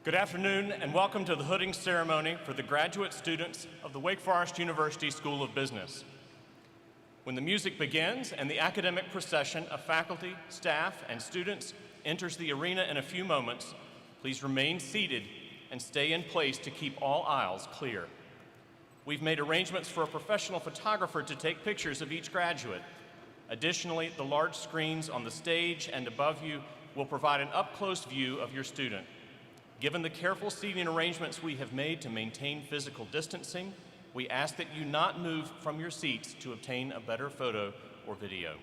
Good afternoon and welcome to the hooding ceremony for the graduate students of the Wake Forest University School of Business. When the music begins and the academic procession of faculty, staff, and students enters the arena in a few moments, please remain seated and stay in place to keep all aisles clear. We've made arrangements for a professional photographer to take pictures of each graduate. Additionally, the large screens on the stage and above you will provide an up-close view of your student. Given the careful seating arrangements we have made to maintain physical distancing, we ask that you not move from your seats to obtain a better photo or video.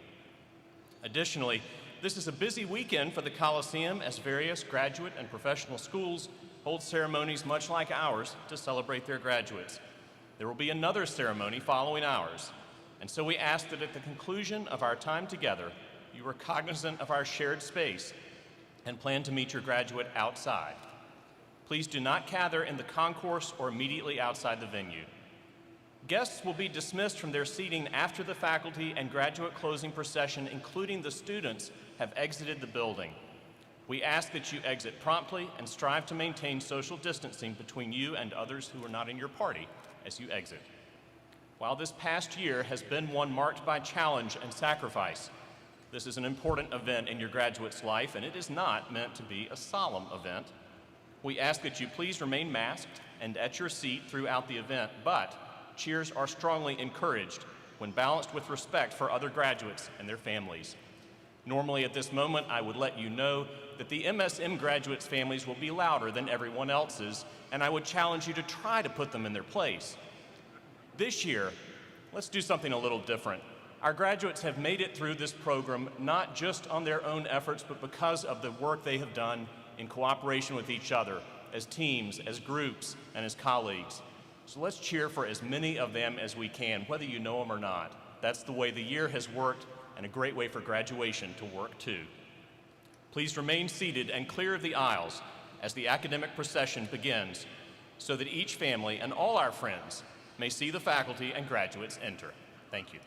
Additionally, this is a busy weekend for the Coliseum as various graduate and professional schools hold ceremonies much like ours to celebrate their graduates. There will be another ceremony following ours, and so we ask that at the conclusion of our time together, you are cognizant of our shared space and plan to meet your graduate outside. Please do not gather in the concourse or immediately outside the venue. Guests will be dismissed from their seating after the faculty and graduate closing procession, including the students, have exited the building. We ask that you exit promptly and strive to maintain social distancing between you and others who are not in your party as you exit. While this past year has been one marked by challenge and sacrifice, this is an important event in your graduate's life, and it is not meant to be a solemn event. We ask that you please remain masked and at your seat throughout the event, but cheers are strongly encouraged when balanced with respect for other graduates and their families. Normally at this moment, I would let you know that the MSM graduates' families will be louder than everyone else's, and I would challenge you to try to put them in their place. This year, let's do something a little different. Our graduates have made it through this program not just on their own efforts, but because of the work they have done in cooperation with each other, as teams, as groups, and as colleagues. So let's cheer for as many of them as we can, whether you know them or not. That's the way the year has worked, and a great way for graduation to work too. Please remain seated and clear of the aisles as the academic procession begins, so that each family and all our friends may see the faculty and graduates enter. Thank you.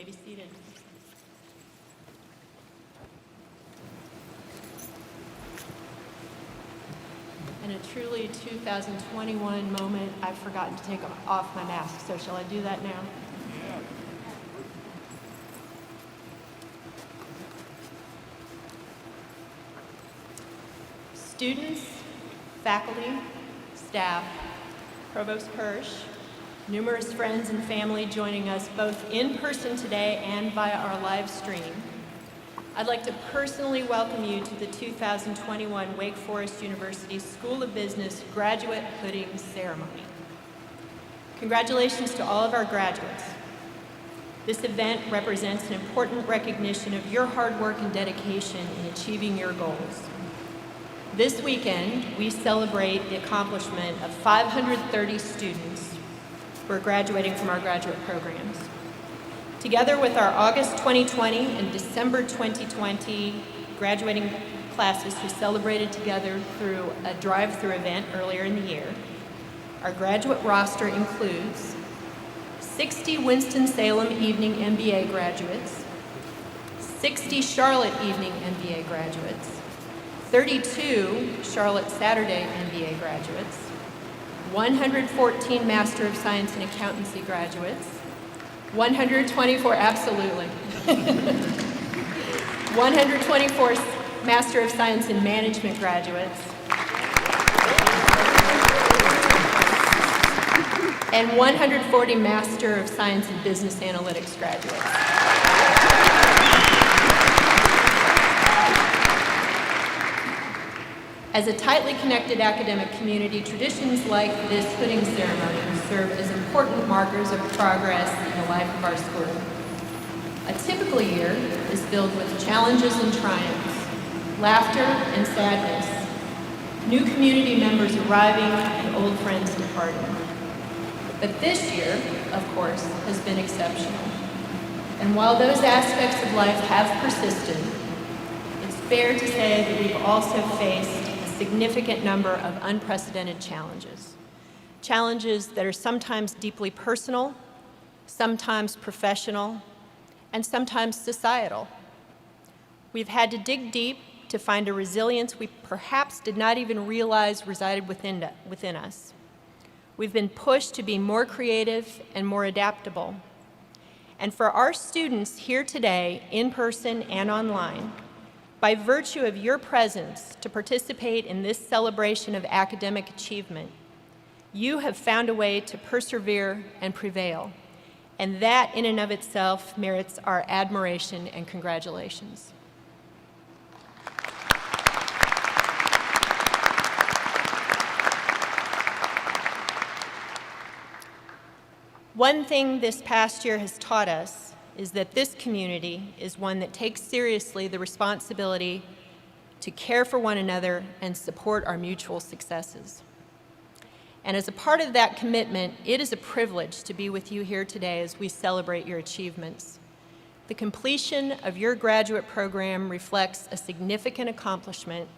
may be seated. In a truly 2021 moment, I've forgotten to take off my mask, so shall I do that now? Yeah. Students, faculty, staff, Provost Hirsch, numerous friends and family joining us both in person today and via our live stream, I'd like to personally welcome you to the 2021 Wake Forest University School of Business Graduate Hooding Ceremony. Congratulations to all of our graduates. This event represents an important recognition of your hard work and dedication in achieving your goals. This weekend, we celebrate the accomplishment of 530 students who are graduating from our graduate programs. Together with our August 2020 and December 2020 graduating classes who celebrated together through a drive-through event earlier in the year, our graduate roster includes 60 Winston-Salem Evening MBA graduates, 60 Charlotte Evening MBA graduates, 32 Charlotte Saturday MBA graduates, 114 Master of Science in Accountancy graduates, 124, absolutely, 124 Master of Science in Management graduates, and 140 Master of Science in Business Analytics graduates. As a tightly connected academic community, traditions like this hooding ceremony serve as important markers of progress in the life of our school. A typical year is filled with challenges and triumphs, laughter and sadness, new community members arriving and old friends departing. But this year, of course, has been exceptional. And while those aspects of life have persisted, it's fair to say that we've also faced significant number of unprecedented challenges. Challenges that are sometimes deeply personal, sometimes professional, and sometimes societal. We've had to dig deep to find a resilience we perhaps did not even realize resided within us. We've been pushed to be more creative and more adaptable. And for our students here today, in person and online, by virtue of your presence to participate in this celebration of academic achievement, you have found a way to persevere and prevail. And that in and of itself merits our admiration and congratulations. One thing this past year has taught us is that this community is one that takes seriously the responsibility to care for one another and support our mutual successes. And as a part of that commitment, it is a privilege to be with you here today as we celebrate your achievements. The completion of your graduate program reflects a significant accomplishment,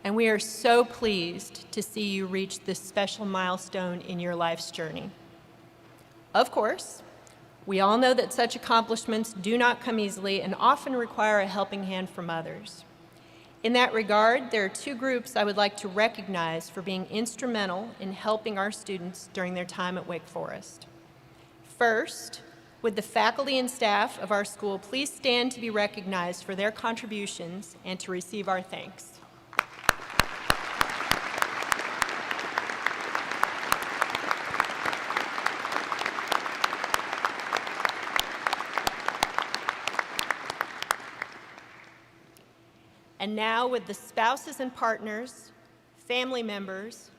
and we are so pleased to see you reach this special milestone in your life's journey. Of course, we all know that such accomplishments do not come easily and often require a helping hand from others. In that regard, there are two groups I would like to recognize for being instrumental in helping our students during their time at Wake Forest. First, would the faculty and staff of our school please stand to be recognized for their contributions and to receive our thanks. And now, with the spouses and partners, family members,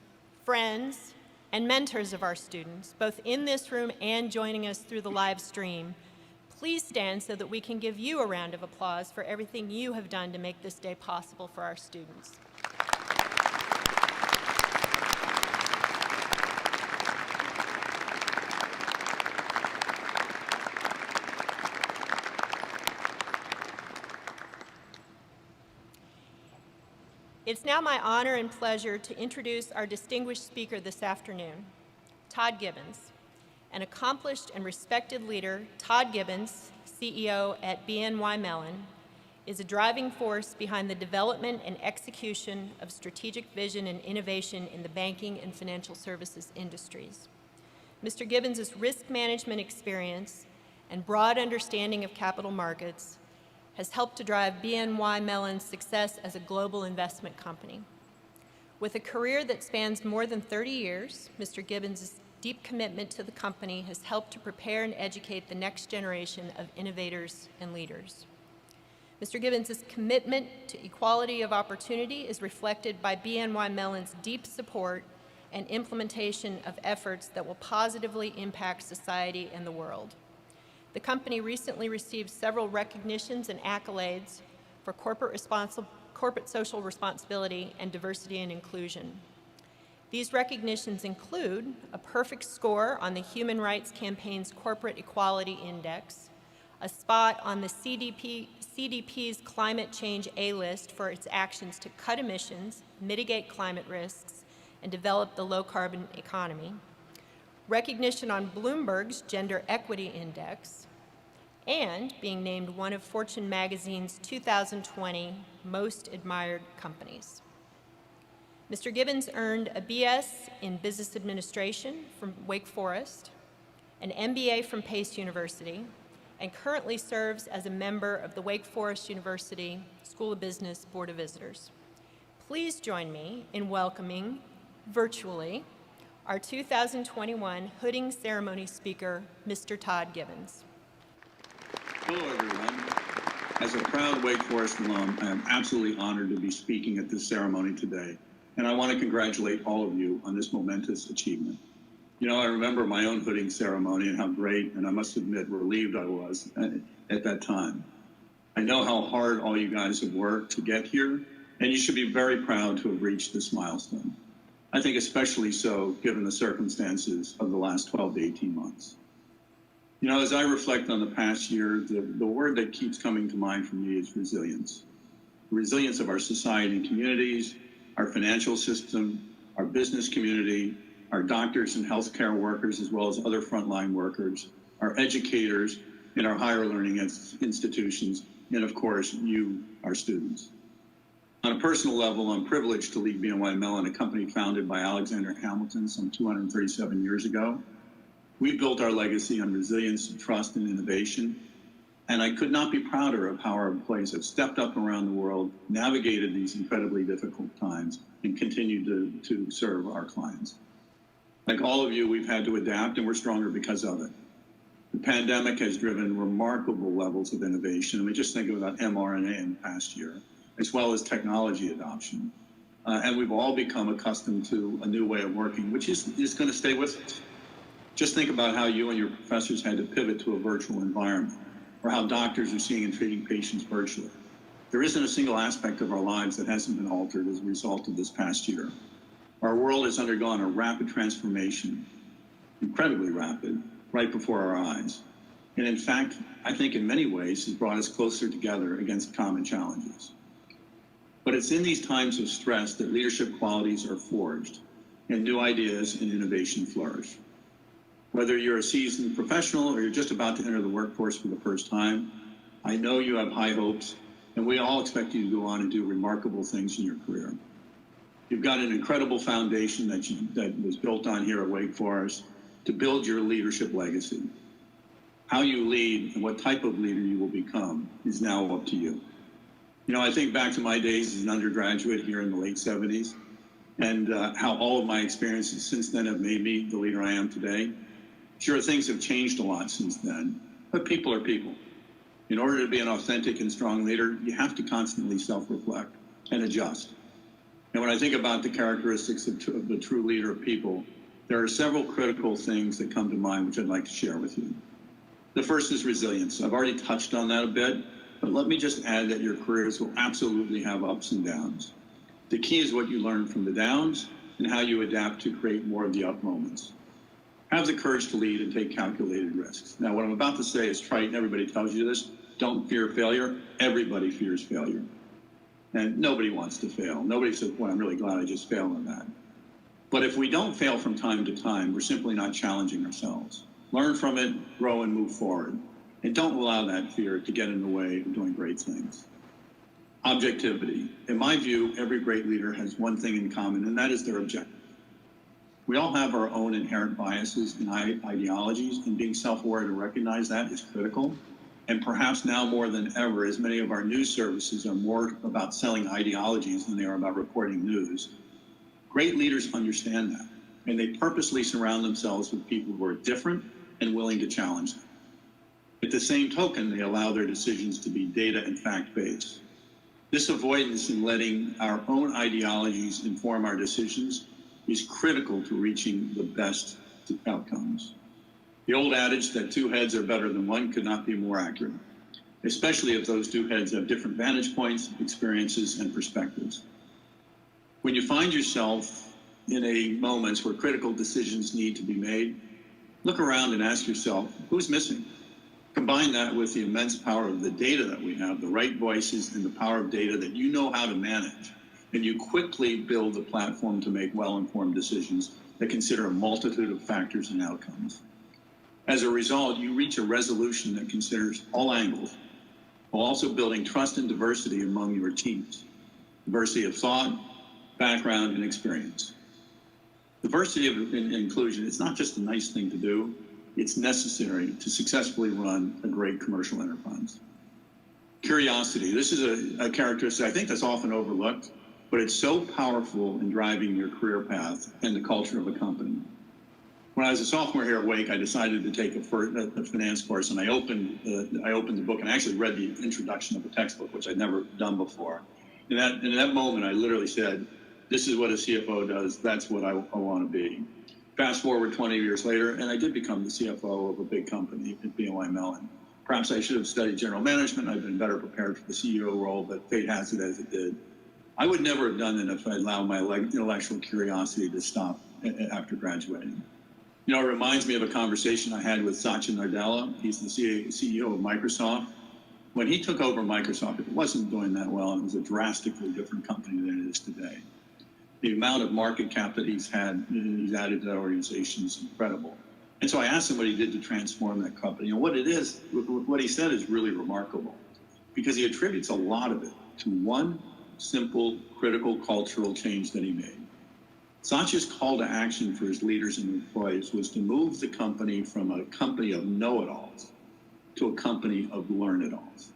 friends, and mentors of our students, both in this room and joining us through the live stream, please stand so that we can give you a round of applause for everything you have done to make this day possible for our students. It's now my honor and pleasure to introduce our distinguished speaker this afternoon, Todd Gibbons. an accomplished and respected leader, Todd Gibbons, CEO at BNY Mellon, is a driving force behind the development and execution of strategic vision and innovation in the banking and financial services industries. Mr. Gibbons' risk management experience and broad understanding of capital markets has helped to drive BNY Mellon's success as a global investment company. With a career that spans more than 30 years, Mr. Gibbons' deep commitment to the company has helped to prepare and educate the next generation of innovators and leaders. Mr. Gibbons' commitment to equality of opportunity is reflected by BNY Mellon's deep support and implementation of efforts that will positively impact society and the world. The company recently received several recognitions and accolades for corporate social responsibility and diversity and inclusion. These recognitions include a perfect score on the Human Rights Campaign's Corporate Equality Index, a spot on the CDP's Climate Change A-list for its actions to cut emissions, mitigate climate risks, and develop the low-carbon economy, recognition on Bloomberg's Gender Equity Index, and being named one of Fortune magazine's 2020 Most Admired Companies. Mr. Gibbons earned a BS in Business Administration from Wake Forest, an MBA from Pace University, and currently serves as a member of the Wake Forest University School of Business Board of Visitors. Please join me in welcoming, virtually, our 2021 Hooding Ceremony speaker, Mr. Todd Gibbons. Hello, everyone. As a proud Wake Forest alum, I am absolutely honored to be speaking at this ceremony today, and I want to congratulate all of you on this momentous achievement. You know, I remember my own hooding ceremony and how great, and I must admit, relieved I was at that time. I know how hard all you guys have worked to get here, and you should be very proud to have reached this milestone. I think especially so given the circumstances of the last 12 to 18 months. You know, as I reflect on the past year, the word that keeps coming to mind for me is resilience. The resilience of our society and communities, our financial system, our business community, our doctors and healthcare workers, as well as other frontline workers, our educators in our higher learning institutions, and of course, you, our students. On a personal level, I'm privileged to lead BNY Mellon, a company founded by Alexander Hamilton some 237 years ago. We built our legacy on resilience, trust, and innovation, and I could not be prouder of how our employees have stepped up around the world, navigated these incredibly difficult times, and continued to serve our clients. Like all of you, we've had to adapt, and we're stronger because of it. The pandemic has driven remarkable levels of innovation. I mean, just think about mRNA in the past year, as well as technology adoption. And we've all become accustomed to a new way of working, which is going to stay with us. Just think about how you and your professors had to pivot to a virtual environment, or how doctors are seeing and treating patients virtually. There isn't a single aspect of our lives that hasn't been altered as a result of this past year. Our world has undergone a rapid transformation, incredibly rapid, right before our eyes. And in fact, I think in many ways has brought us closer together against common challenges. But it's in these times of stress that leadership qualities are forged and new ideas and innovation flourish. Whether you're a seasoned professional or you're just about to enter the workforce for the first time, I know you have high hopes, and we all expect you to go on and do remarkable things in your career. You've got an incredible foundation that was built on here at Wake Forest to build your leadership legacy. How you lead and what type of leader you will become is now up to you. You know, I think back to my days as an undergraduate here in the late 70s and how all of my experiences since then have made me the leader I am today. Sure, things have changed a lot since then, but people are people. In order to be an authentic and strong leader, you have to constantly self-reflect and adjust. And when I think about the characteristics of the true leader of people, there are several critical things that come to mind which I'd like to share with you. The first is resilience. I've already touched on that a bit, but let me just add that your careers will absolutely have ups and downs. The key is what you learn from the downs and how you adapt to create more of the up moments. Have the courage to lead and take calculated risks. Now, what I'm about to say is trite, and everybody tells you this. Don't fear failure. Everybody fears failure. And nobody wants to fail. Nobody says, well, I'm really glad I just failed on that. But if we don't fail from time to time, we're simply not challenging ourselves. Learn from it, grow, and move forward. And don't allow that fear to get in the way of doing great things. Objectivity. In my view, every great leader has one thing in common, and that is their objective. We all have our own inherent biases and ideologies, and being self-aware to recognize that is critical. And perhaps now more than ever, as many of our news services are more about selling ideologies than they are about reporting news, great leaders understand that, and they purposely surround themselves with people who are different and willing to challenge them. At the same token, they allow their decisions to be data and fact-based. This avoidance in letting our own ideologies inform our decisions is critical to reaching the best outcomes. The old adage that two heads are better than one could not be more accurate, especially if those two heads have different vantage points, experiences, and perspectives. When you find yourself in a moment where critical decisions need to be made, look around and ask yourself, who's missing? Combine that with the immense power of the data that we have, the right voices and the power of data that you know how to manage, and you quickly build a platform to make well-informed decisions that consider a multitude of factors and outcomes. As a result, you reach a resolution that considers all angles, while also building trust and diversity among your teams. Diversity of thought, background, and experience. Diversity and inclusion, it's not just a nice thing to do, it's necessary to successfully run a great commercial enterprise. Curiosity, this is a characteristic I think that's often overlooked, but it's so powerful in driving your career path and the culture of a company. When I was a sophomore here at Wake, I decided to take a finance course, and I opened the book and I actually read the introduction of the textbook, which I'd never done before. In that moment, I literally said, this is what a CFO does, that's what I want to be. Fast forward 20 years later, and I did become the CFO of a big company at BNY Mellon. Perhaps I should have studied general management. I've been better prepared for the CEO role, but fate has it as it did. I would never have done it if I allowed my intellectual curiosity to stop after graduating. You know, it reminds me of a conversation I had with Satya Nadella. He's the CEO of Microsoft. When he took over Microsoft, it wasn't doing that well. It was a drastically different company than it is today. The amount of market cap that he's added to that organization is incredible. And so I asked him what he did to transform that company. And what he said is really remarkable, because he attributes a lot of it to one simple, critical cultural change that he made. Satya's call to action for his leaders and employees was to move the company from a company of know-it-alls to a company of learn-it-alls.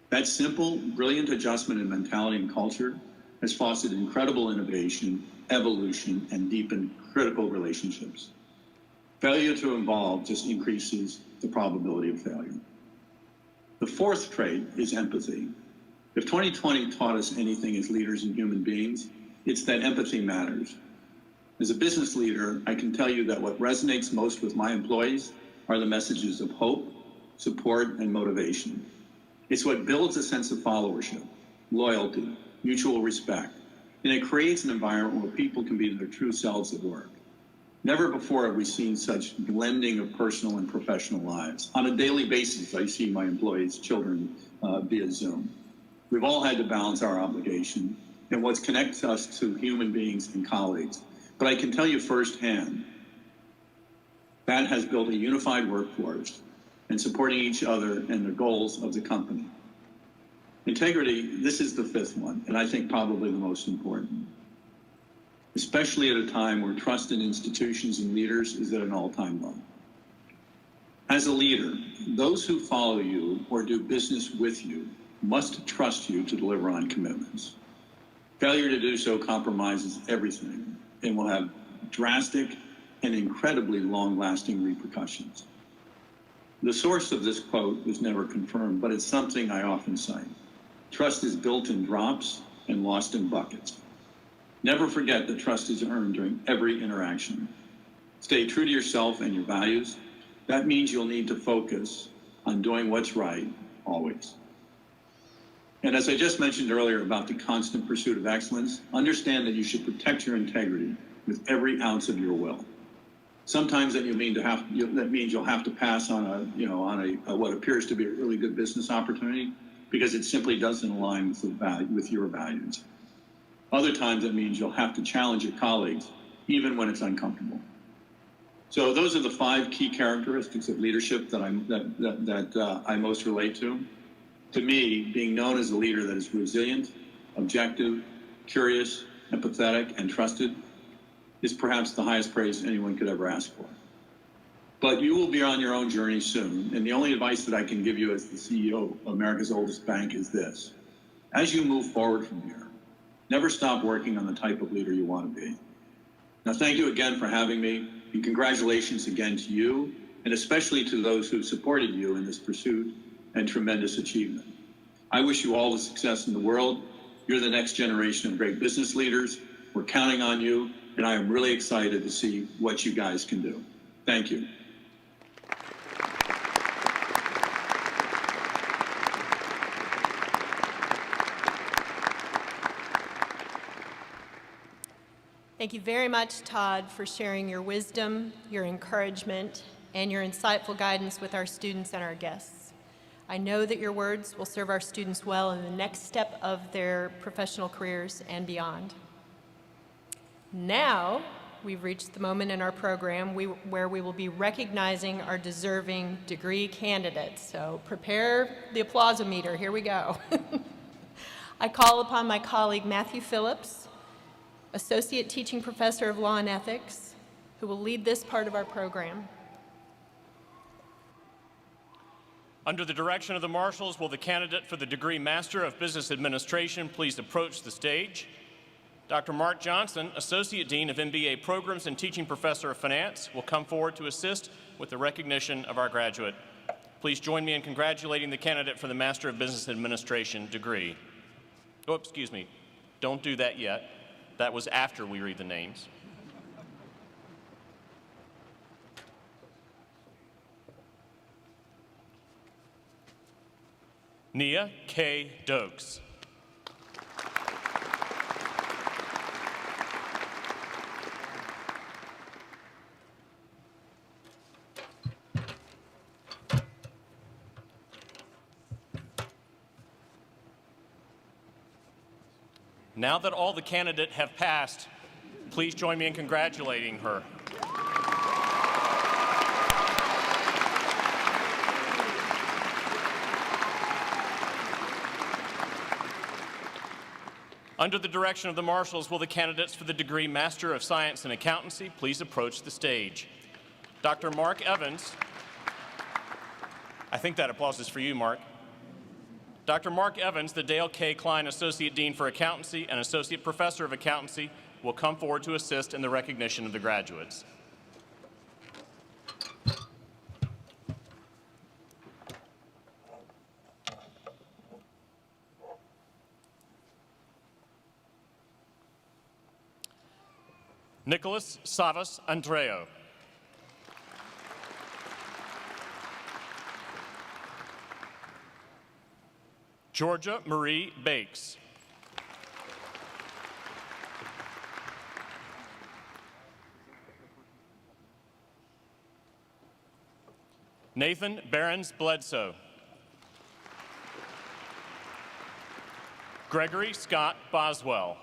That simple, brilliant adjustment in mentality and culture has fostered incredible innovation, evolution, and deepened critical relationships. Failure to evolve just increases the probability of failure. The fourth trait is empathy. If 2020 taught us anything as leaders and human beings, it's that empathy matters. As a business leader, I can tell you that what resonates most with my employees are the messages of hope, support, and motivation. It's what builds a sense of followership, loyalty, mutual respect, and it creates an environment where people can be their true selves at work. Never before have we seen such blending of personal and professional lives. On a daily basis, I see my employees' children via Zoom. We've all had to balance our obligation and what connects us to human beings and colleagues. But I can tell you firsthand, that has built a unified workforce and supporting each other and the goals of the company. Integrity, this is the fifth one, and I think probably the most important, especially at a time where trust in institutions and leaders is at an all-time low. As a leader, those who follow you or do business with you must trust you to deliver on commitments. Failure to do so compromises everything and will have drastic and incredibly long-lasting repercussions. The source of this quote is never confirmed, but it's something I often cite. Trust is built in drops and lost in buckets. Never forget that trust is earned during every interaction. Stay true to yourself and your values. That means you'll need to focus on doing what's right, always. And as I just mentioned earlier about the constant pursuit of excellence, understand that you should protect your integrity with every ounce of your will. Sometimes that means you'll have to pass on what appears to be a really good business opportunity because it simply doesn't align with your values. Other times it means you'll have to challenge your colleagues even when it's uncomfortable. So those are the 5 key characteristics of leadership that I most relate to. To me, being known as a leader that is resilient, objective, curious, empathetic, and trusted is perhaps the highest praise anyone could ever ask for. But you will be on your own journey soon, and the only advice that I can give you as the CEO of America's oldest bank is this. As you move forward from here, never stop working on the type of leader you want to be. Now, thank you again for having me, and congratulations again to you, and especially to those who supported you in this pursuit and tremendous achievement. I wish you all the success in the world. You're the next generation of great business leaders. We're counting on you, and I am really excited to see what you guys can do. Thank you. Thank you very much, Todd, for sharing your wisdom, your encouragement, and your insightful guidance with our students and our guests. I know that your words will serve our students well in the next step of their professional careers and beyond. Now, we've reached the moment in our program where we will be recognizing our deserving degree candidates. So prepare the applause-o-meter. Here we go. I call upon my colleague Matthew Phillips, Associate Teaching Professor of Law and Ethics, who will lead this part of our program. Under the direction of the marshals, will the candidate for the degree Master of Business Administration please approach the stage? Dr. Mark Johnson, Associate Dean of MBA Programs and Teaching Professor of Finance, will come forward to assist with the recognition of our graduate. Please join me in congratulating the candidate for the Master of Business Administration degree. Oh, excuse me. Don't do that yet. That was after we read the names. Nia K. Dokes. Now that all the candidates have passed, please join me in congratulating her. Under the direction of the marshals, will the candidates for the degree Master of Science in Accountancy please approach the stage? Dr. Mark Evans, I think that applause is for you, Mark. Dr. Mark Evans, the Dale K. Klein Associate Dean for Accountancy and Associate Professor of Accountancy, will come forward to assist in the recognition of the graduates. Nicholas Savas Andreo. Georgia Marie Bakes. Nathan Behrens Bledsoe. Gregory Scott Boswell.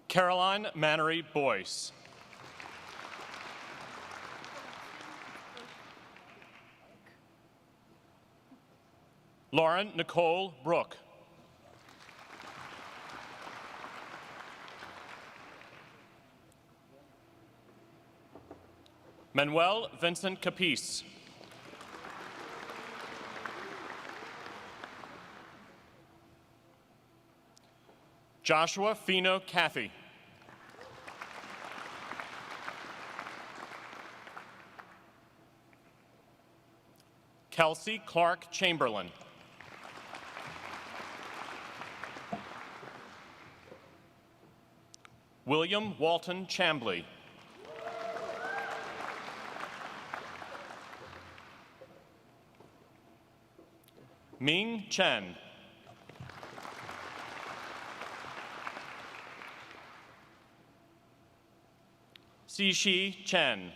Caroline Mannery Boyce. Lauren Nicole Brooke. Manuel Vincent Capice. Joshua Fino Cathy. Kelsey Clark Chamberlain. William Walton Chambly. Ming Chen. Xixi Chen.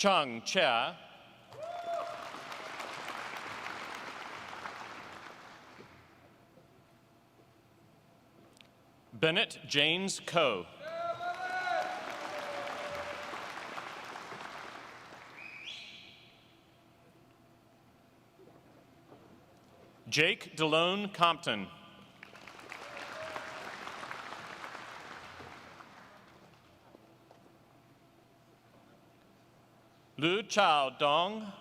Chung Chia, Bennett James Coe, Jake Delone Compton, Lu Chao Dong,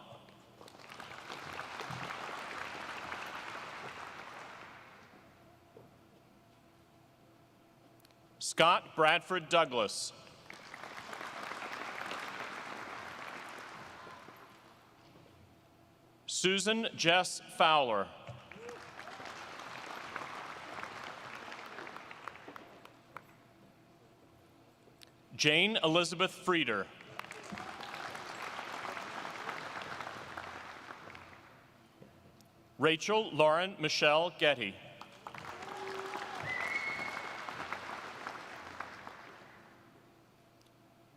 Scott Bradford Douglas, Susan Jess Fowler, Jane Elizabeth Frieder, Rachel Lauren Michelle Getty,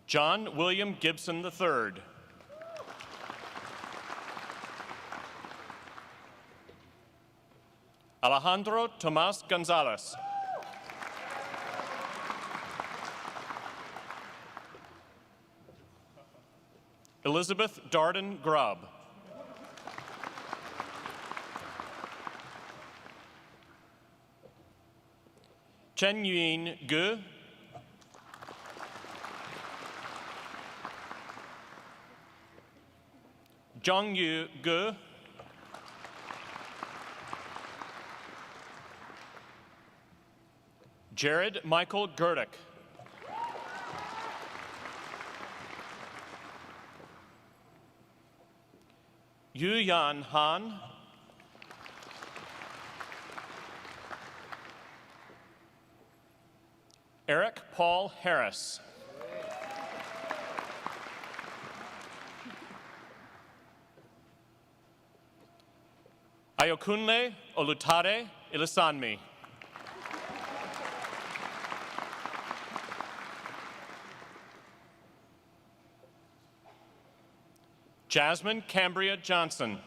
John William Gibson III, Alejandro Tomas Gonzalez, Elizabeth Darden Grubb, Chen Yuan Gu, Zhongyu Gu, Jared Michael Gerdick, Yu Yan Han, Eric Paul Harris, Ayokunle Olutare Ilisanmi, Jasmine Cambria Johnson,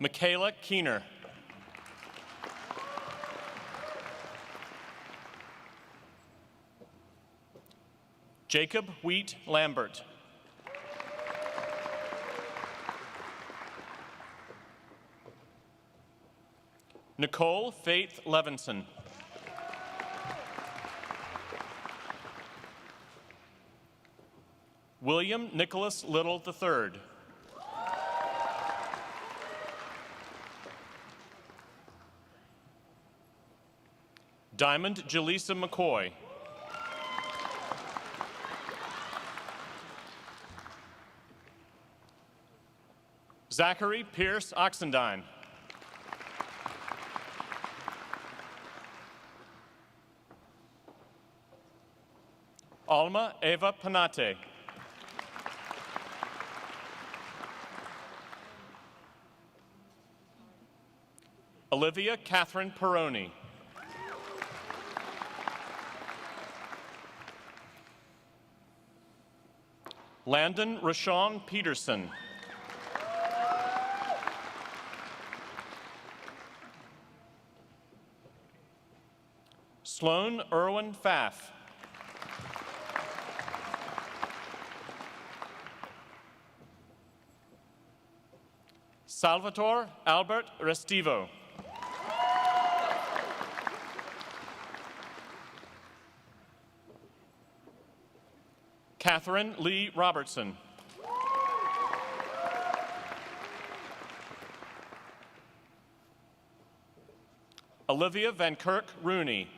Michaela Keener, Jacob Wheat Lambert, Nicole Faith Levinson, William Nicholas Little III, Diamond Jaleesa McCoy, Zachary Pierce Oxendine, Alma Eva Panate, Olivia Catherine Peroni, Landon Rashawn Peterson, Sloan Irwin Pfaff, Salvatore Albert Restivo, Catherine Lee Robertson, Olivia Van Kirk Rooney,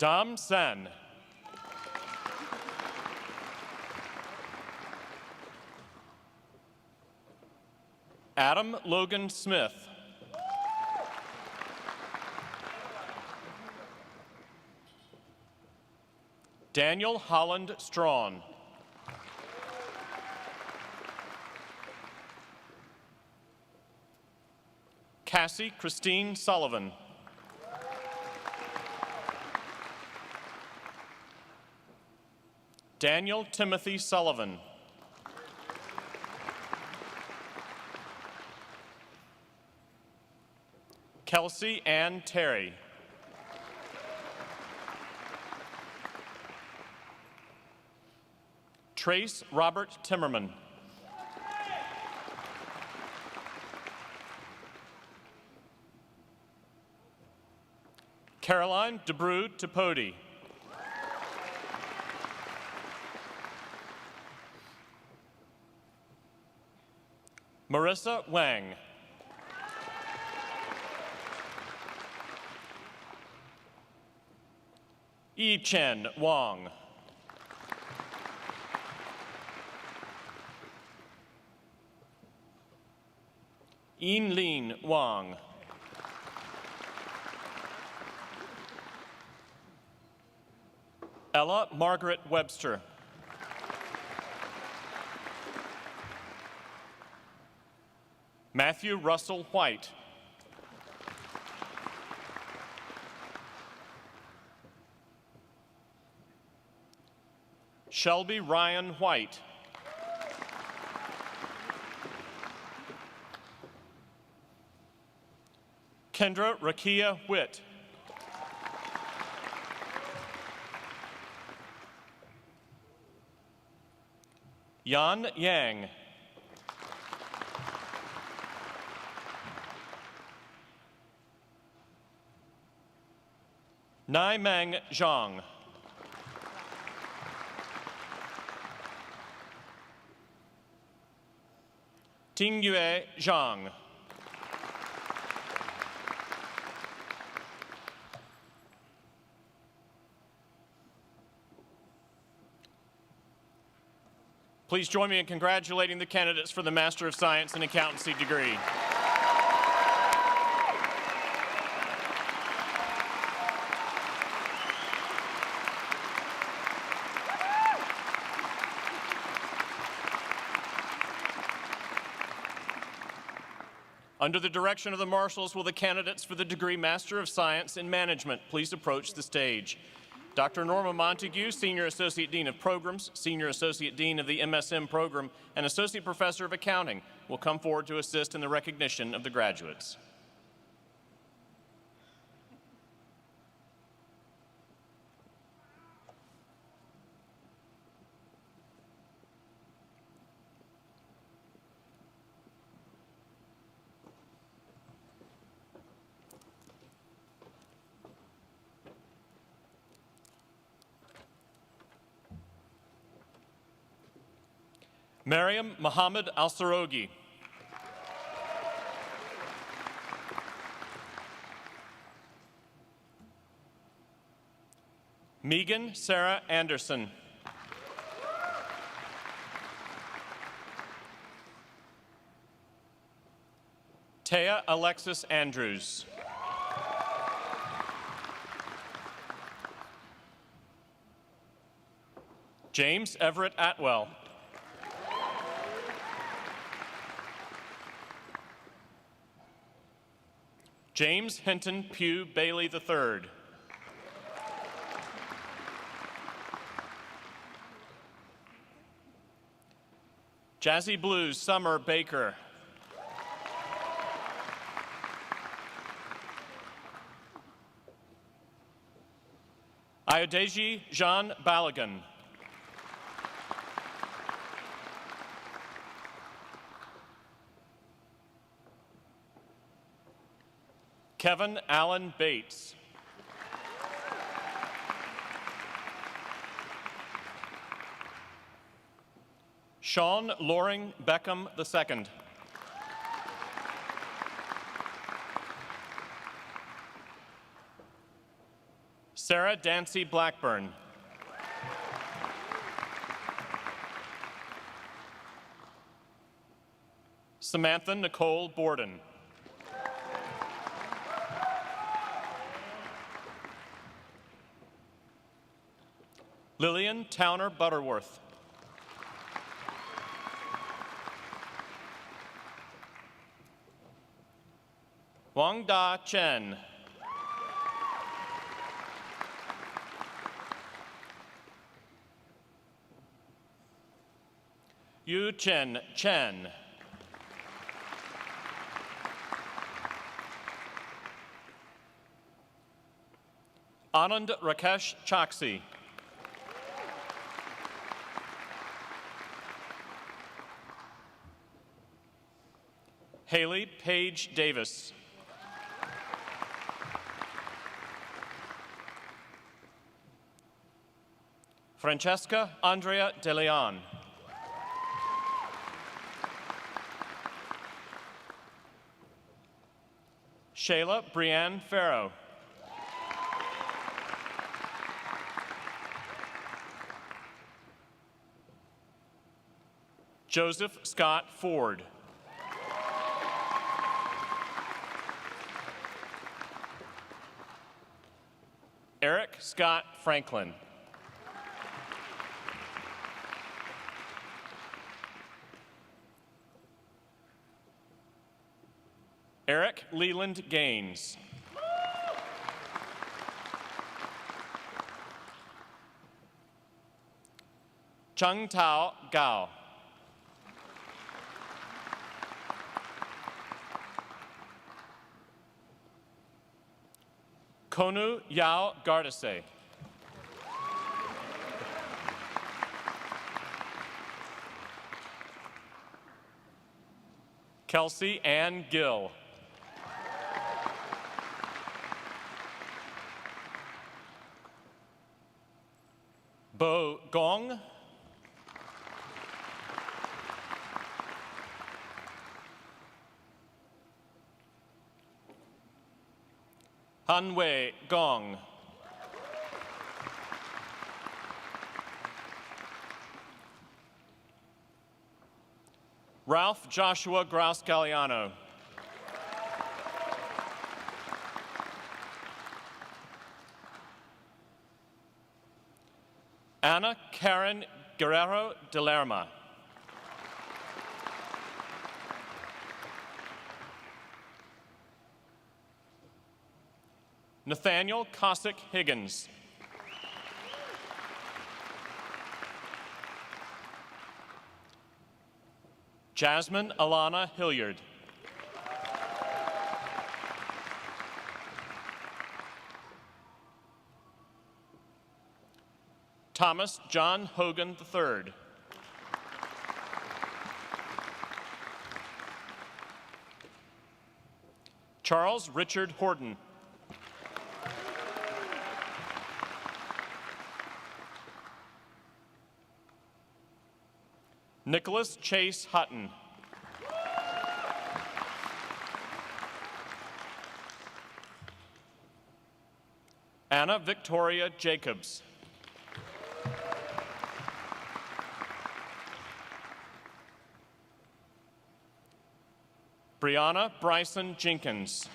Dam Sen, Adam Logan Smith, Daniel Holland Strawn, Cassie Christine Sullivan. Daniel Timothy Sullivan. Kelsey Ann Terry. Trace Robert Timmerman. Caroline DeBrew Tapodi. Marissa Wang. Yi Chen Wong. Yin Lin Wang. Ella Margaret Webster. Matthew Russell White. Shelby Ryan White. Kendra Rakia Witt. Yan Yang. Nai Meng Zhang. Tingyue Zhang. Please join me in congratulating the candidates for the Master of Science in Accountancy degree. Under the direction of the marshals, will the candidates for the degree Master of Science in Management please approach the stage? Dr. Norma Montague, Senior Associate Dean of Programs, Senior Associate Dean of the MSM Program, and Associate Professor of Accounting will come forward to assist in the recognition of the graduates. Mariam Muhammad Al-Sarogi. Megan Sarah Anderson. Taya Alexis Andrews. James Everett Atwell. James Hinton Pugh Bailey III. Jazzy Blues Summer Baker. Ayodeji Jean Balagan. Kevin Allen Bates. Sean Loring Beckham II. Sarah Dancy Blackburn. Samantha Nicole Borden. Lillian Towner Butterworth. Wang Da Chen. Yu Chen Chen. Anand Rakesh Choksi. Haley Paige Davis. Francesca Andrea De Leon. Shayla Brianne Farrow. Joseph Scott Ford. Eric Scott Franklin. Eric Leland Gaines. Chung Tao Gao. Konu Yao Gardase. Kelsey Ann Gill. Bo Gong. Hanwei Gong. Ralph Joshua Grouse Galliano. Anna Karen Guerrero de Lerma. Nathaniel Cossack Higgins. Jasmine Alana Hilliard. Thomas John Hogan III. Charles Richard Horton. Nicholas Chase Hutton. Anna Victoria Jacobs. Brianna Bryson Jenkins.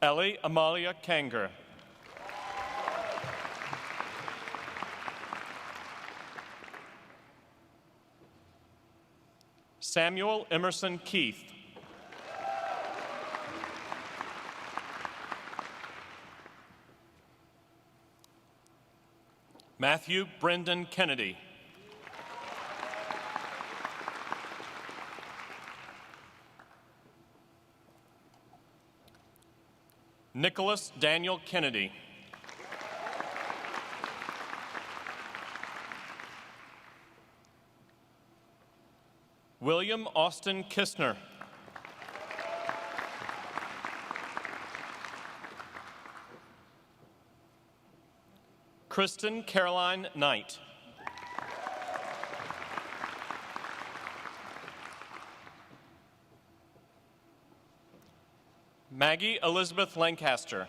Ellie Amalia Kanger. Samuel Emerson Keith. Matthew Brendan Kennedy. Nicholas Daniel Kennedy. William Austin Kistner. Kristen Caroline Knight. Maggie Elizabeth Lancaster.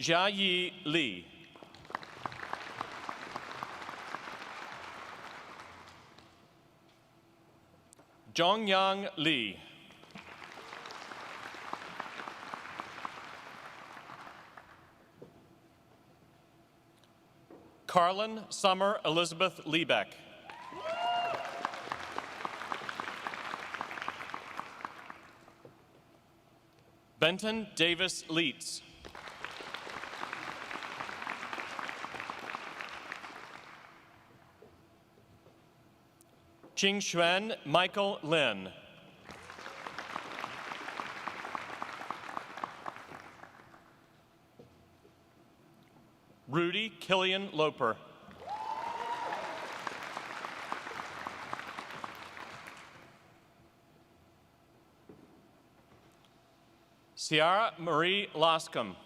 Jia-Yi Li. Zhongyang Li. Carlin Summer Elizabeth Liebeck. Benton Davis Leitz. Ching Xuan Michael Lin. Rudy Killian Loper. Ciara Marie Loscombe.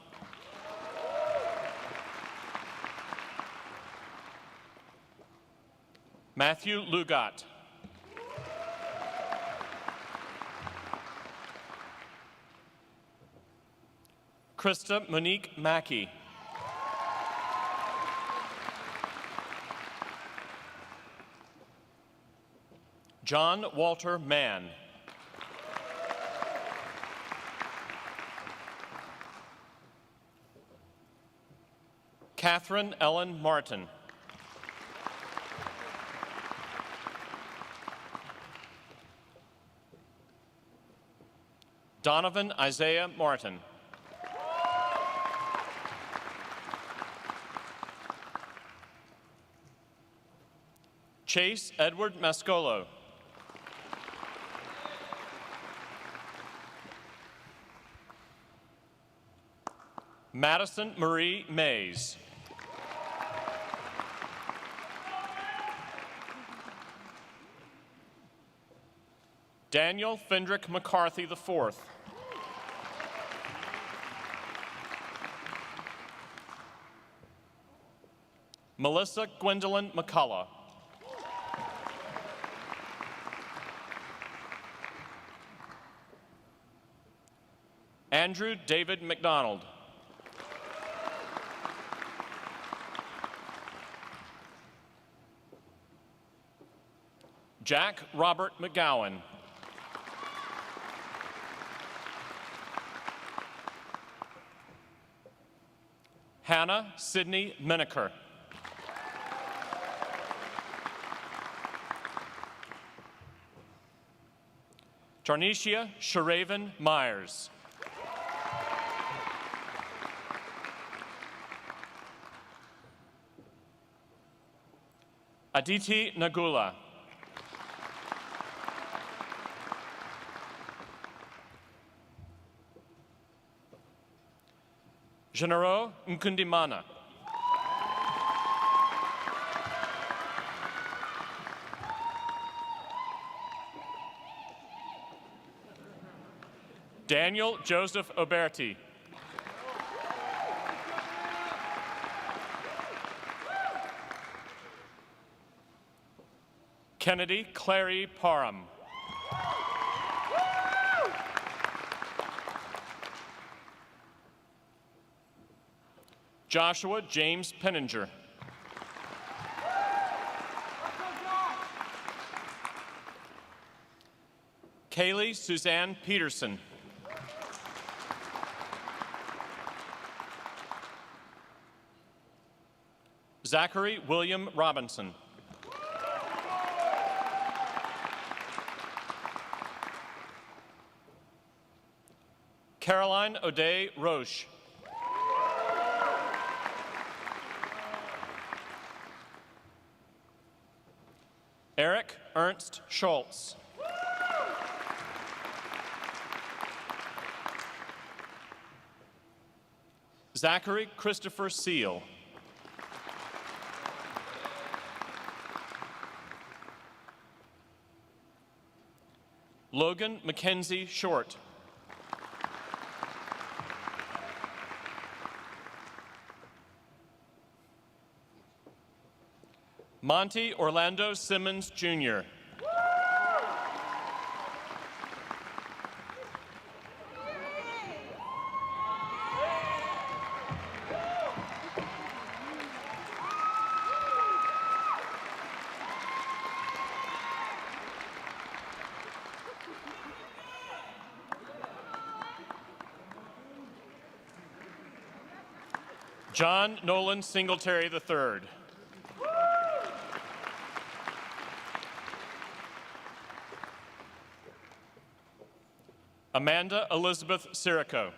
Matthew Lugat. Krista Monique Mackey. John Walter Mann. Catherine Ellen Martin. Donovan Isaiah Martin. Chase Edward Mascolo. Madison Marie Mays. Daniel Fendrick McCarthy IV. Melissa Gwendolyn McCullough. Andrew David McDonald. Jack Robert McGowan. Hannah Sidney Menaker. Jarnisha Sharaven Myers. Aditi Nagula. Genaro Nkundimana. Daniel Joseph Oberti. Kennedy Clary Parham. Joshua James Penninger. Kaylee Suzanne Peterson. Zachary William Robinson. Caroline O'Day Roche. Eric Ernst Schultz. Zachary Christopher Seal. Logan Mackenzie Short. Monty Orlando Simmons, Jr. John Nolan Singletary III. Amanda Elizabeth Sirico.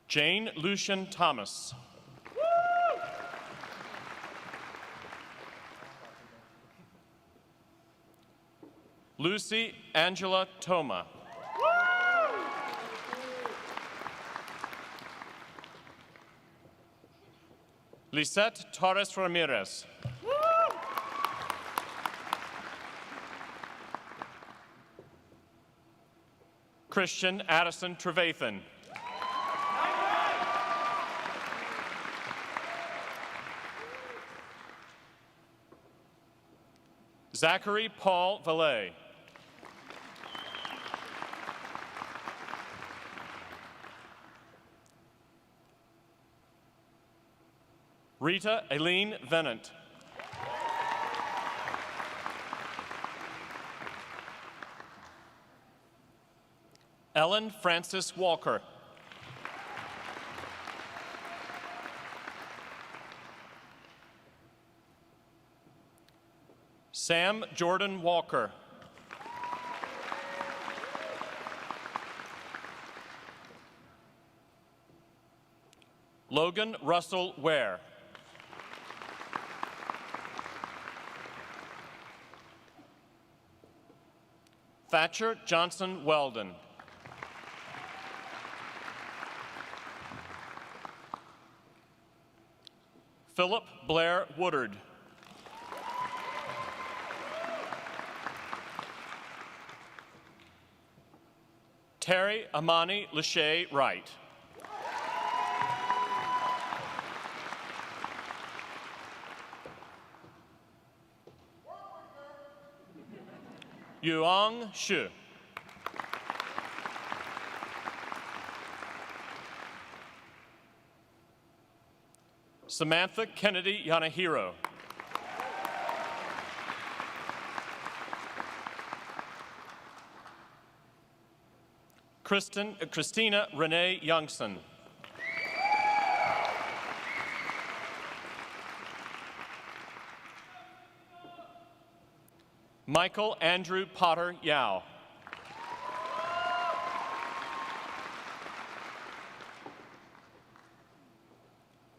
Jane Lucian Thomas. Lucy Angela Toma. Lisette Torres Ramirez. Christian Addison Trevathan. Zachary Paul Valet. Rita Aileen Venant. Ellen Frances Walker. Sam Jordan Walker. Logan Russell Ware. Thatcher Johnson Weldon. Philip Blair Woodard. Terry Amani Lachey Wright. Yuang Xu. Samantha Kennedy Yanahiro. Christina Renee Youngson. Michael Andrew Potter Yao.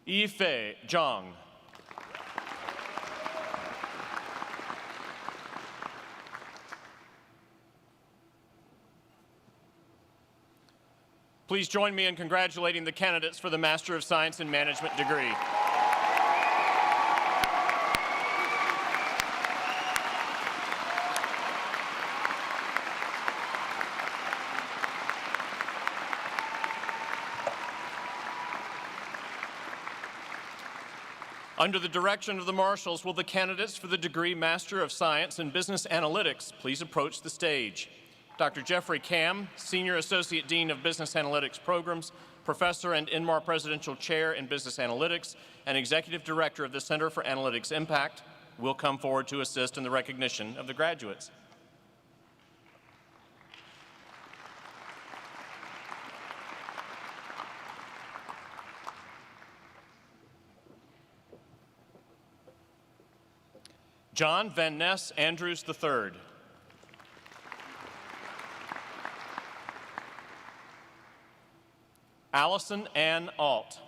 Yifei Zhang. Please join me in congratulating the candidates for the Master of Science in Management degree. Under the direction of the marshals, will the candidates for the degree Master of Science in Business Analytics please approach the stage? Dr. Jeffrey Kam, Senior Associate Dean of Business Analytics Programs, Professor and Inmar Presidential Chair in Business Analytics, and Executive Director of the Center for Analytics Impact, will come forward to assist in the recognition of the graduates. John Van Ness Andrews III. Allison Ann Alt.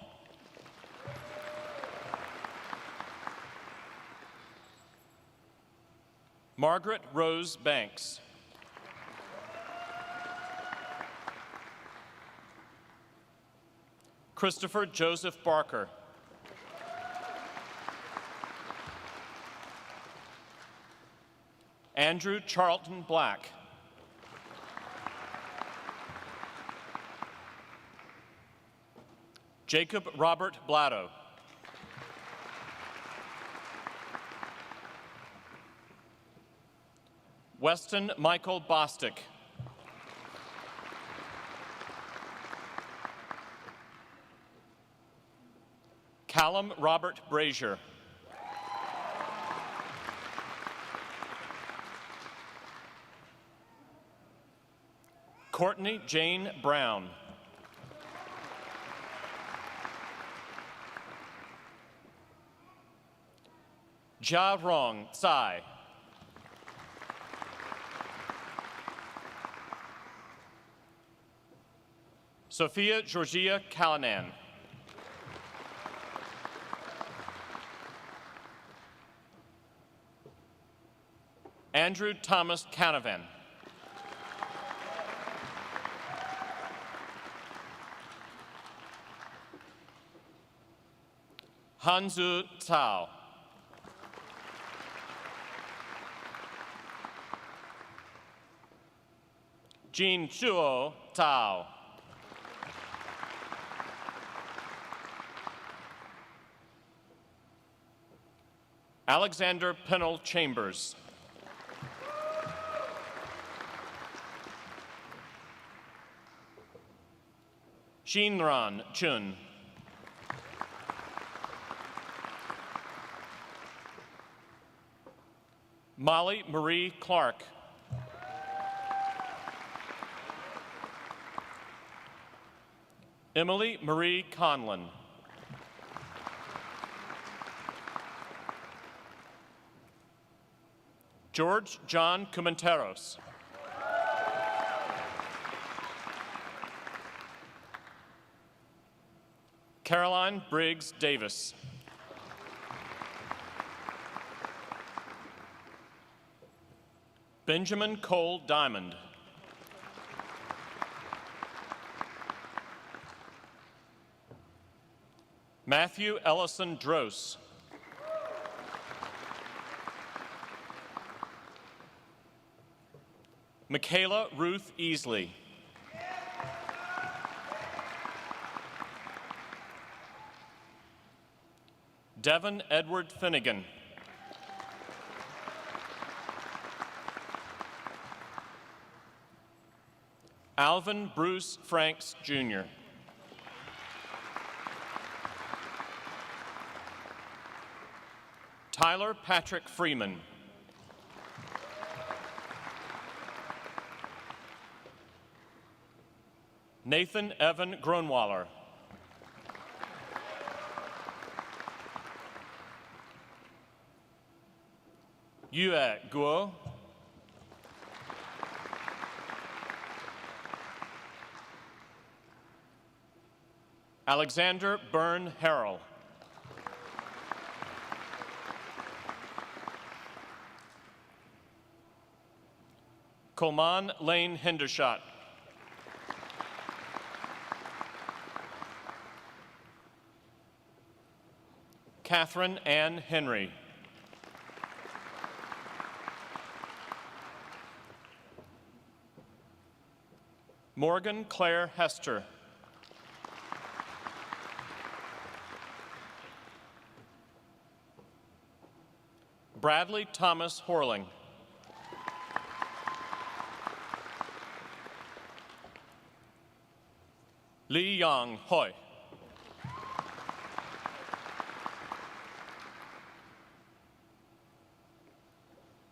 Margaret Rose Banks. Christopher Joseph Barker. Andrew Charlton Black. Jacob Robert Blatto. Weston Michael Bostick. Callum Robert Brazier. Courtney Jane Brown. Jia Rong Tsai. Sophia Georgia Callanan. Andrew Thomas Canavan. Hanzu Cao. Jin Chuo Tao. Alexander Pennell Chambers. Shinran Chun. Molly Marie Clark. Emily Marie Conlon. George John Cumenteros. Caroline Briggs Davis. Benjamin Cole Diamond. Matthew Ellison Dross. Michaela Ruth Easley. Devin Edward Finnegan. Alvin Bruce Franks, Jr. Tyler Patrick Freeman. Nathan Evan Gronwaller. Yue Guo. Alexander Byrne Harrell. Coleman Lane Hendershot. Catherine Ann Henry. Morgan Claire Hester. Bradley Thomas Horling. Li Yang Hoi.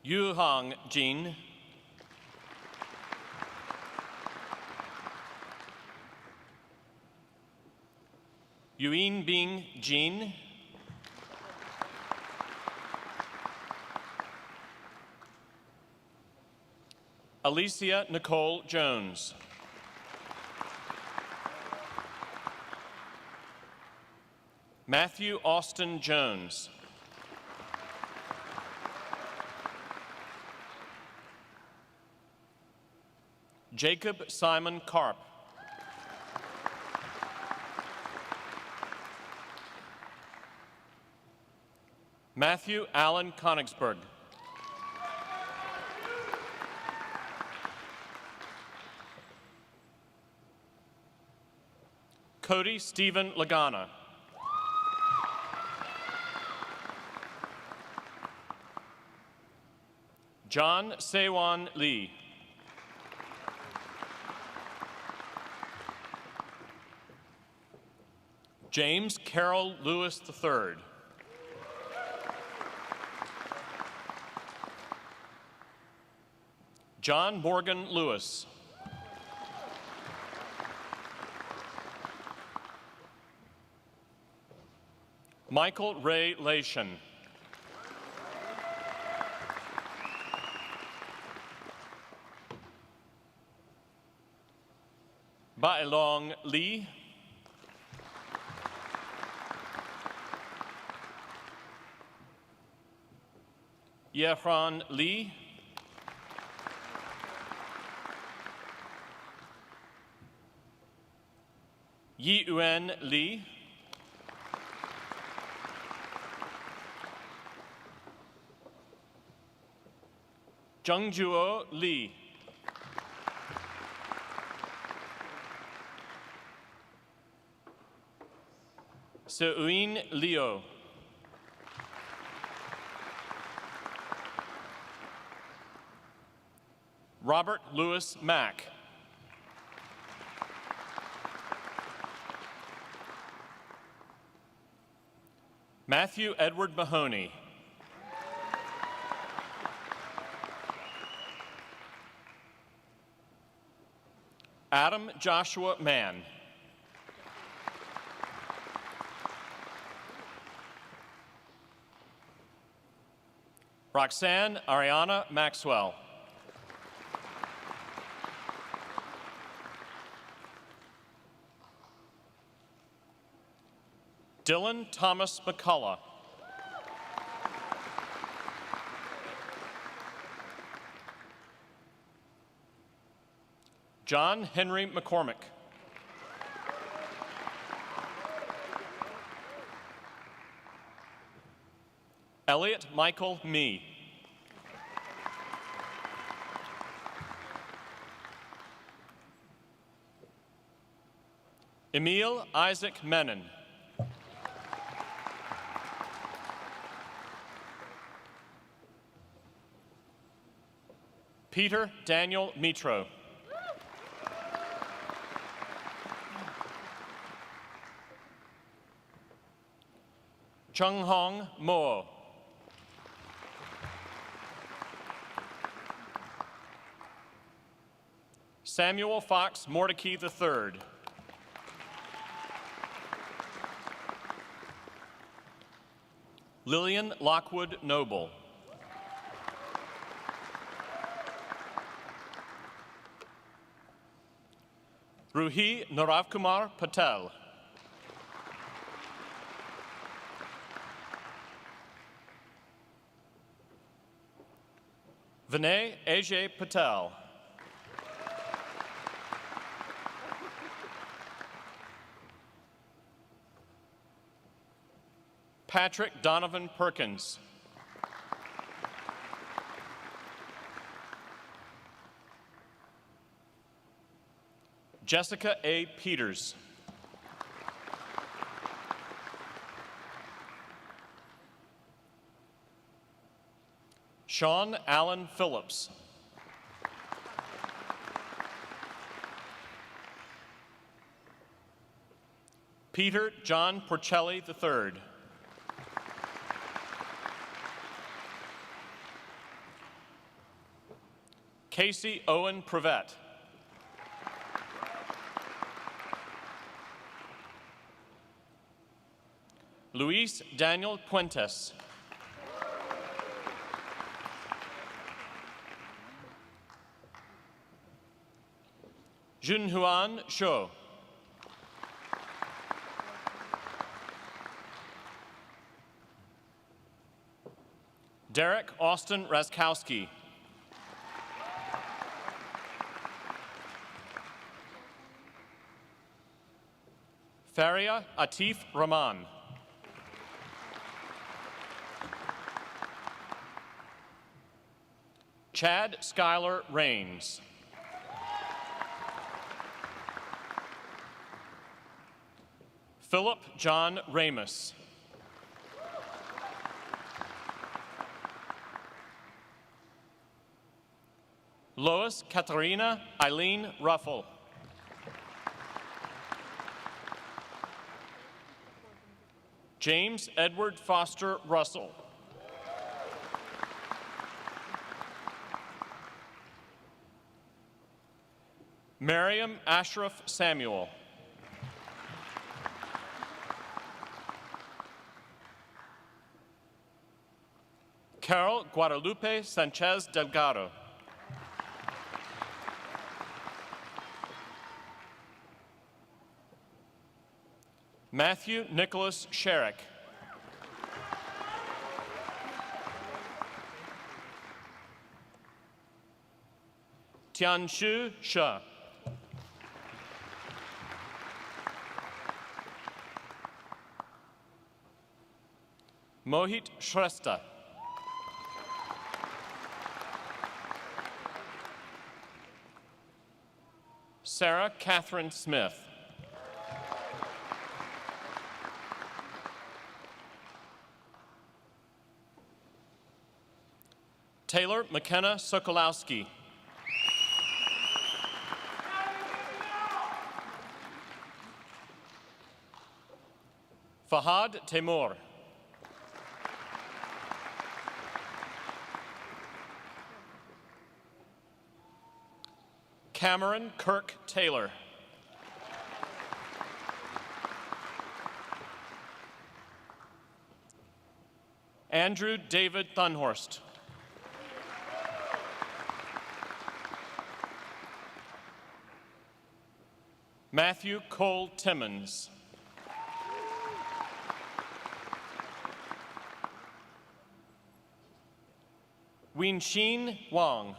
Yu Hong Jin. Yuin Bing Jin. Alicia Nicole Jones. Matthew Austin Jones. Jacob Simon Karp. Matthew Allen Konigsberg. Cody Stephen Lagana. John Sewon Lee. James Carroll Lewis III. John Morgan Lewis. Michael Ray Lation. Bailong Lee. Yehran Lee. Yi-Uen Lee. Jungjuo Lee. Seuin Liu. Robert Louis Mack. Matthew Edward Mahoney. Adam Joshua Mann. Roxanne Ariana Maxwell. Dylan Thomas McCullough. John Henry McCormick. Elliot Michael Mee. Emil Isaac Menon. Peter Daniel Mitro. Chung Hong Mo. Samuel Fox Mordecai III. Lillian Lockwood Noble. Ruhi Naravkumar Patel. Vinay Ajay Patel. Patrick Donovan Perkins. Jessica A. Peters. Sean Allen Phillips. Peter John Porcelli III. Casey Owen Prevette. Luis Daniel Puentes. Junhuan Shou. Derek Austin Raskowski. Faria Atif Rahman. Chad Schuyler Rains. Philip John Ramus. Lois Katharina Eileen Ruffle. James Edward Foster Russell. Miriam Ashraf Samuel. Carol Guadalupe Sanchez Delgado. Matthew Nicholas Sherrick. Tianshu She. Mohit Shrestha. Sarah Catherine Smith. Taylor McKenna Sokolowski. Fahad Temur. Cameron Kirk Taylor. Andrew David Thunhorst. Matthew Cole Timmons. Weinxin Wang.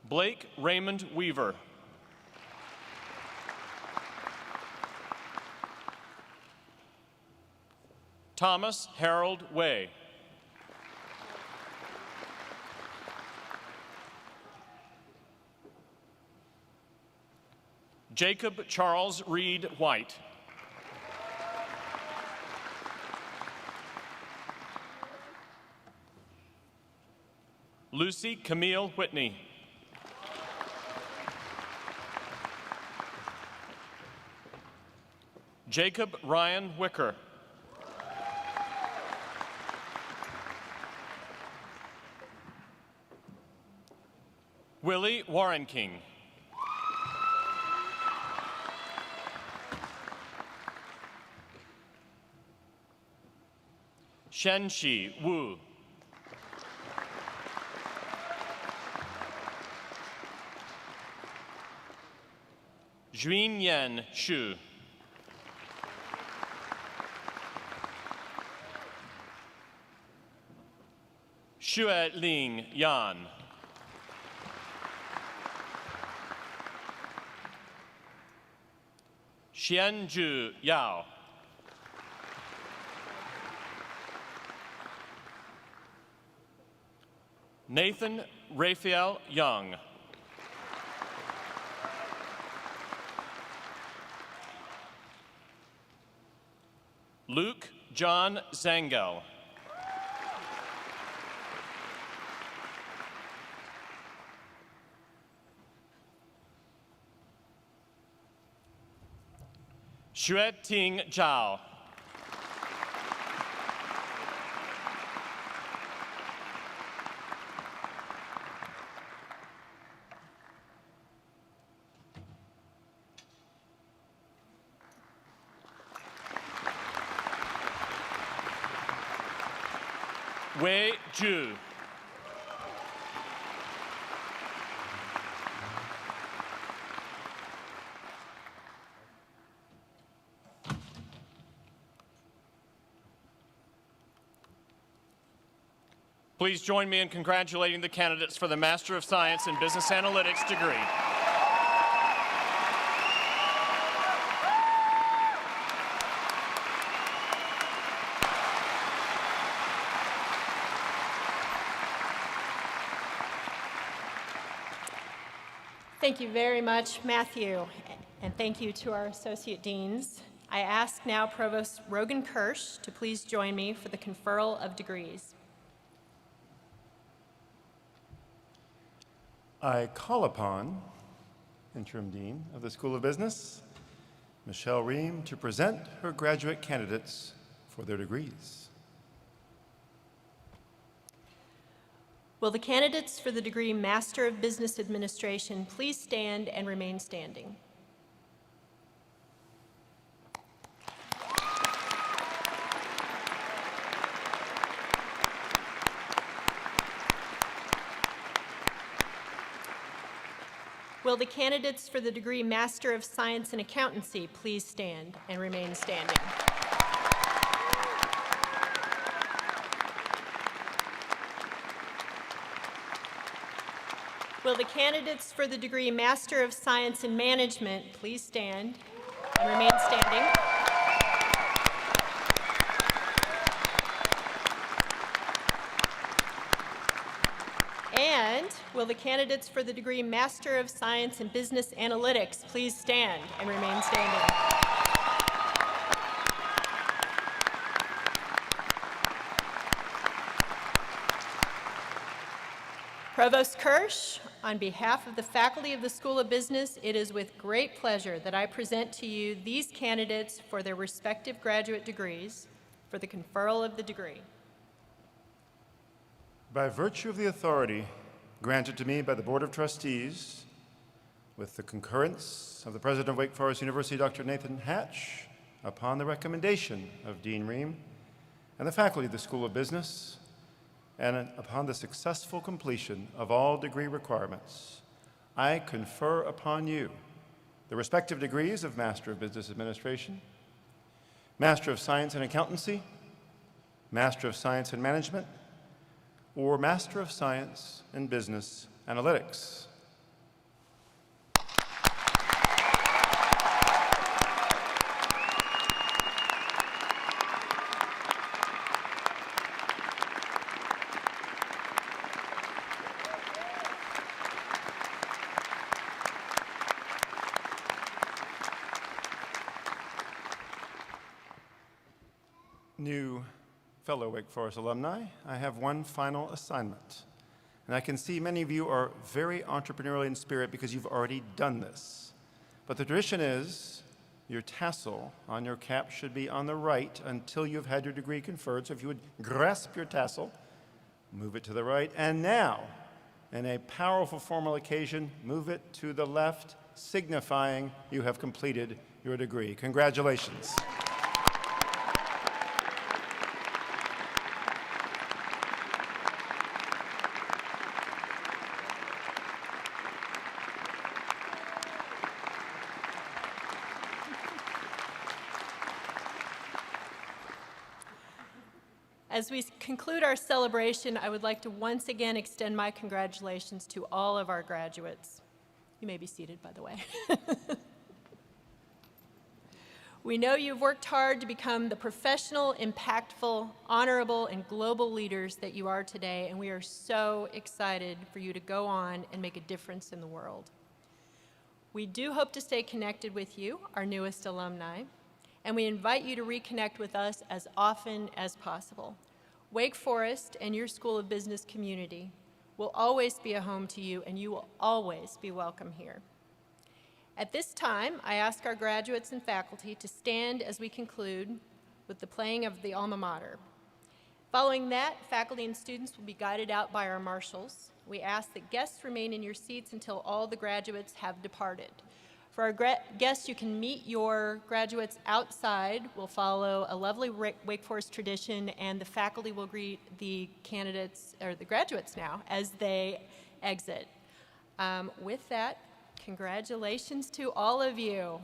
Blake Raymond Weaver. Thomas Harold Way. Jacob Charles Reed White. Lucy Camille Whitney. Jacob Ryan Wicker. Willie Warren King. Shenxi Wu. Juinyan Xu. Xue Ling Yan. Xianzhu Yao. Nathan Raphael Young. Luke John Zangel. Xueting Zhao. Wei Zhu. Please join me in congratulating the candidates for the Master of Science in Business Analytics degree. Thank you very much, Matthew, and thank you to our Associate Deans. I ask now Provost Rogan Kirsch to please join me for the conferral of degrees. I call upon Interim Dean of the School of Business, Michelle Ream, to present her graduate candidates for their degrees. Will the candidates for the degree Master of Business Administration please stand and remain standing? Will the candidates for the degree Master of Science in Accountancy please stand and remain standing? Will the candidates for the degree Master of Science in Management please stand and remain standing? And will the candidates for the degree Master of Science in Business Analytics please stand and remain standing? Provost Kirsch, on behalf of the faculty of the School of Business, it is with great pleasure that I present to you these candidates for their respective graduate degrees for the conferral of the degree. By virtue of the authority granted to me by the Board of Trustees, with the concurrence of the President of Wake Forest University, Dr. Nathan Hatch, upon the recommendation of Dean Ream and the faculty of the School of Business, and upon the successful completion of all degree requirements, I confer upon you the respective degrees of Master of Business Administration, Master of Science in Accountancy, Master of Science in Management, or Master of Science in Business Analytics. New fellow Wake Forest alumni, I have one final assignment. And I can see many of you are very entrepreneurial in spirit because you've already done this. But the tradition is your tassel on your cap should be on the right until you've had your degree conferred. So if you would grasp your tassel, move it to the right. And now, in a powerful formal occasion, move it to the left, signifying you have completed your degree. Congratulations. As we conclude our celebration, I would like to once again extend my congratulations to all of our graduates. You may be seated, by the way. We know you've worked hard to become the professional, impactful, honorable, and global leaders that you are today, and we are so excited for you to go on and make a difference in the world. We do hope to stay connected with you, our newest alumni, and we invite you to reconnect with us as often as possible. Wake Forest and your School of Business community will always be a home to you, and you will always be welcome here. At this time, I ask our graduates and faculty to stand as we conclude with the playing of the alma mater. Following that, faculty and students will be guided out by our marshals. We ask that guests remain in your seats until all the graduates have departed. For our guests, you can meet your graduates outside. We'll follow a lovely Wake Forest tradition, and the faculty will greet the candidates, or the graduates now, as they exit. With that, congratulations to all of you.